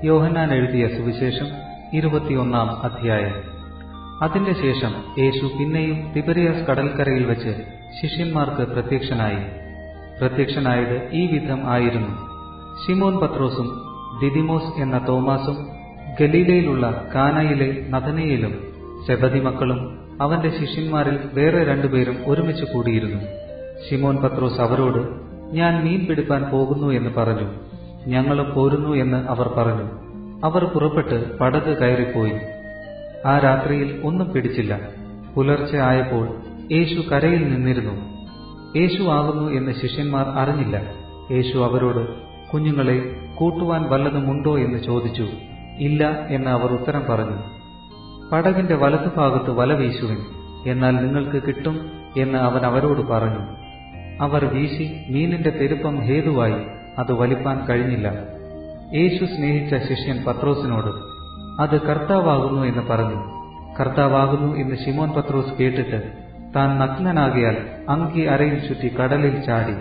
യോഹന്നാൻ എഴുതിയ സുവിശേഷം 21-ാം അധ്യായം. അതിന്റെ ശേഷം യേശു പിന്നെയും തിബരിയാസ് കടൽക്കരയിൽ വെച്ച് ശിഷ്യന്മാർക്ക് പ്രത്യക്ഷനായത് ഈ വിധം ആയിരുന്നു. ശിമോൻ പത്രോസും ദിദിമോസ് എന്ന തോമാസും ഗലീലയിലുള്ള കാനയിലെ നഥനയേലും സെബദി മക്കളും അവന്റെ ശിഷ്യന്മാരിൽ വേറെ 2 പേരും ഒരുമിച്ച് കൂടിയിരുന്നു. ശിമോൻ പത്രോസ് അവരോട്, ഞാൻ മീൻ പിടിപ്പാൻ പോകുന്നു എന്ന് പറഞ്ഞു. ഞങ്ങളും പോരുന്നു എന്ന് അവർ പറഞ്ഞു. അവർ പുറപ്പെട്ട് പടക് കയറിപ്പോയി. ആ രാത്രിയിൽ ഒന്നും പിടിച്ചില്ല. പുലർച്ചെ ആയപ്പോൾ യേശു കരയിൽ നിന്നിരുന്നു. യേശു ആകുന്നു എന്ന് ശിഷ്യന്മാർ അറിഞ്ഞില്ല. യേശു അവരോട്, കുഞ്ഞുങ്ങളെ, കൂട്ടുവാൻ വല്ലതുമുണ്ടോ എന്ന് ചോദിച്ചു. ഇല്ല എന്ന് അവർ ഉത്തരം പറഞ്ഞു. പടകിന്റെ വലതുഭാഗത്ത് വല വീശുവിൻ, എന്നാൽ നിങ്ങൾക്ക് കിട്ടും എന്ന് അവൻ അവരോട് പറഞ്ഞു. അവർ വീശി മീനിന്റെ പെരുപ്പം ഹേതുവായി അത് വലിപ്പാൻ കഴിഞ്ഞില്ല. യേശു സ്നേഹിച്ച ശിഷ്യൻ പത്രോസിനോട്, അത് കർത്താവാകുന്നു എന്ന് പറഞ്ഞു. കർത്താവാകുന്നു എന്ന് ശിമോൻ പത്രോസ് കേട്ടിട്ട് താൻ നഗ്നനാകിയാൽ അങ്കി അരയിൽ ചുറ്റി കടലിൽ ചാടി.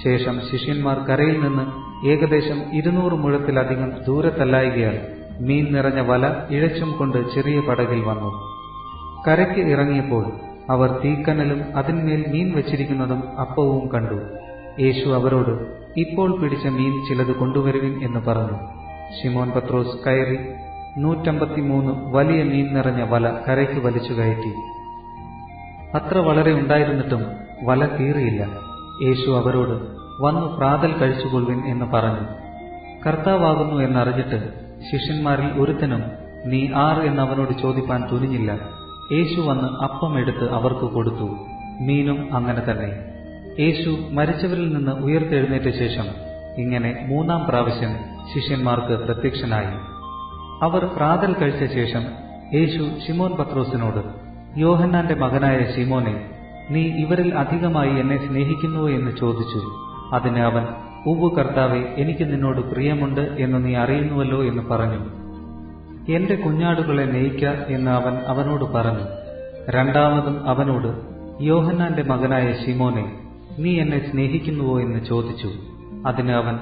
ശേഷം ശിഷ്യന്മാർ കരയിൽ നിന്ന് ഏകദേശം 200 മുഴത്തിലധികം ദൂരത്തല്ലായികയാൽ മീൻ നിറഞ്ഞ വല ഇഴച്ചും കൊണ്ട് ചെറിയ പടകിൽ വന്നു. കരയ്ക്ക് ഇറങ്ങിയപ്പോൾ അവർ തീക്കനലും അതിന്മേൽ മീൻ വെച്ചിരിക്കുന്നതും അപ്പവും കണ്ടു. യേശു അവരോട്, ഇപ്പോൾ പിടിച്ച മീൻ ചിലത് കൊണ്ടുവരുവിൻ എന്ന് പറഞ്ഞു. ശിമോൻ പത്രോസ് കയറി 153 വലിയ മീൻ നിറഞ്ഞ വല കരയ്ക്ക് വലിച്ചു കയറ്റി. അത്ര വളരെ ഉണ്ടായിരുന്നിട്ടും വല കീറിയില്ല. യേശു അവരോട്, വന്നു പ്രാതൽ കഴിച്ചുകൊള്ളുവിൻ എന്ന് പറഞ്ഞു. കർത്താവാകുന്നു എന്നറിഞ്ഞിട്ട് ശിഷ്യന്മാരിൽ ഒരുത്തനും നീ ആർ എന്ന് അവനോട് ചോദിപ്പാൻ തുനിഞ്ഞില്ല. യേശു വന്ന് അപ്പം എടുത്ത് അവർക്ക് കൊടുത്തു. മീനും അങ്ങനെ തന്നെ. യേശു മരിച്ചവരിൽ നിന്ന് ഉയർത്തെഴുന്നേറ്റ ശേഷം ഇങ്ങനെ 3-ാം പ്രാവശ്യം ശിഷ്യന്മാർക്ക് പ്രത്യക്ഷനായി. അവർ പ്രാതൽ കഴിച്ച ശേഷം യേശു ശിമോൻ പത്രോസിനോട്, യോഹന്നാന്റെ മകനായ ശിമോനെ, നീ ഇവരിൽ അധികമായി എന്നെ സ്നേഹിക്കുന്നുവോ എന്ന് ചോദിച്ചു. അതിന് അവൻ, ഉവ്വ് കർത്താവേ, എനിക്ക് നിന്നോട് പ്രിയമുണ്ട് എന്ന് നീ അറിയുന്നുവല്ലോ എന്ന് പറഞ്ഞു. എന്റെ കുഞ്ഞാടുകളെ മേയ്ക്ക എന്ന് അവൻ അവനോട് പറഞ്ഞു. രണ്ടാമതും അവനോട്, യോഹന്നാന്റെ മകനായ ശിമോനെ, നീ എന്നെ സ്നേഹിക്കുന്നുവോ എന്ന് ചോദിച്ചു. അതിന് അവൻ,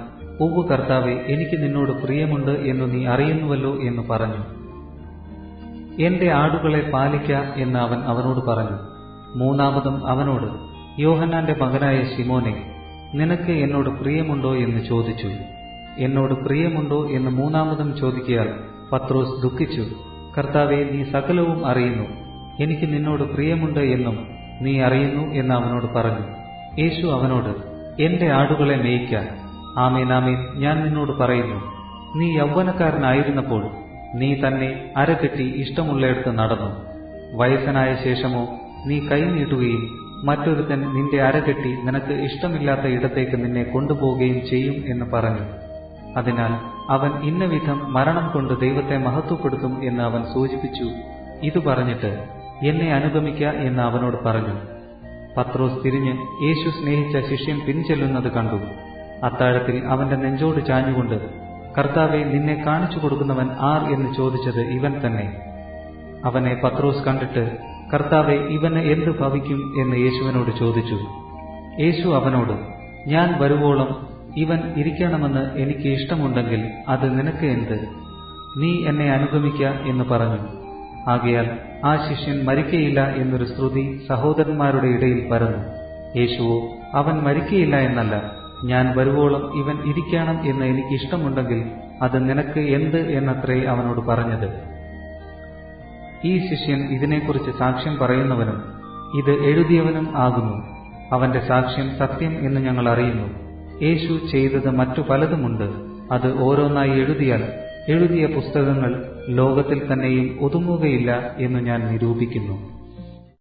ഉവ്വ് കർത്താവേ, എനിക്ക് നിന്നോട് പ്രിയമുണ്ട് എന്ന് നീ അറിയുന്നുവല്ലോ എന്ന് പറഞ്ഞു. എന്റെ ആടുകളെ പാലിക്ക എന്ന് അവൻ അവനോട് പറഞ്ഞു. മൂന്നാമതും അവനോട്, യോഹന്നാന്റെ മകനായ ശിമോനെ, നിനക്ക് എന്നോട് പ്രിയമുണ്ടോ എന്ന് ചോദിച്ചു. എന്നോട് പ്രിയമുണ്ടോ എന്ന് മൂന്നാമതും ചോദിക്കയാൽ പത്രോസ് ദുഃഖിച്ചു. കർത്താവേ, നീ സകലവും അറിയുന്നു, എനിക്ക് നിന്നോട് പ്രിയമുണ്ട് എന്നും നീ അറിയുന്നു എന്ന് അവനോട് പറഞ്ഞു. യേശു അവനോട്, എന്റെ ആടുകളെ മേയ്ക്ക. ആമേൻ ആമേൻ, ഞാൻ നിന്നോട് പറയുന്നു, നീ യൗവനക്കാരനായിരുന്നപ്പോൾ നീ തന്നെ അരകെട്ടി ഇഷ്ടമുള്ളയിടത്ത് നടന്നു. വയസ്സനായ ശേഷമോ നീ കൈ നീട്ടുകയും മറ്റൊരുത്തൻ നിന്റെ അരകെട്ടി നിനക്ക് ഇഷ്ടമില്ലാത്ത ഇടത്തേക്ക് നിന്നെ കൊണ്ടുപോവുകയും ചെയ്യും എന്ന് പറഞ്ഞു. അതിനാൽ അവൻ ഇന്നവിധം മരണം കൊണ്ട് ദൈവത്തെ മഹത്വപ്പെടുത്തും എന്ന് അവൻ സൂചിപ്പിച്ചു. ഇത് പറഞ്ഞിട്ട്, എന്നെ അനുഗമിക്ക എന്ന് അവനോട് പറഞ്ഞു. പത്രോസ് തിരിഞ്ഞ് യേശു സ്നേഹിച്ച ശിഷ്യൻ പിൻചെല്ലുന്നത് കണ്ടു. അത്താഴത്തിൽ അവന്റെ നെഞ്ചോട് ചാഞ്ഞുകൊണ്ട്, കർത്താവെ, നിന്നെ കാണിച്ചു കൊടുക്കുന്നവൻ ആർ എന്ന് ചോദിച്ചത് ഇവൻ തന്നെ. അവനെ പത്രോസ് കണ്ടിട്ട്, കർത്താവെ, ഇവന് എന്ത് ഭവിക്കും എന്ന് യേശുവിനോട് ചോദിച്ചു. യേശു അവനോട്, ഞാൻ വരുവോളം ഇവൻ ഇരിക്കണമെന്ന് എനിക്ക് ഇഷ്ടമുണ്ടെങ്കിൽ അത് നിനക്ക് എന്ത്? നീ എന്നെ അനുഗമിക്ക എന്ന് പറഞ്ഞു. ആകയാൽ ആ ശിഷ്യൻ മരിക്കയില്ല എന്നൊരു ശ്രുതി സഹോദരന്മാരുടെ ഇടയിൽ പരന്നു. യേശുവോ, അവൻ മരിക്കയില്ല എന്നല്ല, ഞാൻ വരുവോളം ഇവൻ ഇരിക്കണം എന്ന് എനിക്ക് ഇഷ്ടമുണ്ടെങ്കിൽ അത് നിനക്ക് എന്ത് എന്നത്രേ അവനോട് പറഞ്ഞത്. ഈ ശിഷ്യൻ ഇതിനെക്കുറിച്ച് സാക്ഷ്യം പറയുന്നവനും ഇത് എഴുതിയവനും ആകുന്നു. അവന്റെ സാക്ഷ്യം സത്യം എന്ന് ഞങ്ങൾ അറിയുന്നു. യേശു ചെയ്തത് മറ്റു പലതുമുണ്ട്. അത് ഓരോന്നായി എഴുതിയാൽ എഴുതിയ പുസ്തകങ്ങൾ ലോകത്തിൽ തന്നെയും ഒതുങ്ങുകയില്ല എന്ന് ഞാൻ നിരൂപിക്കുന്നു.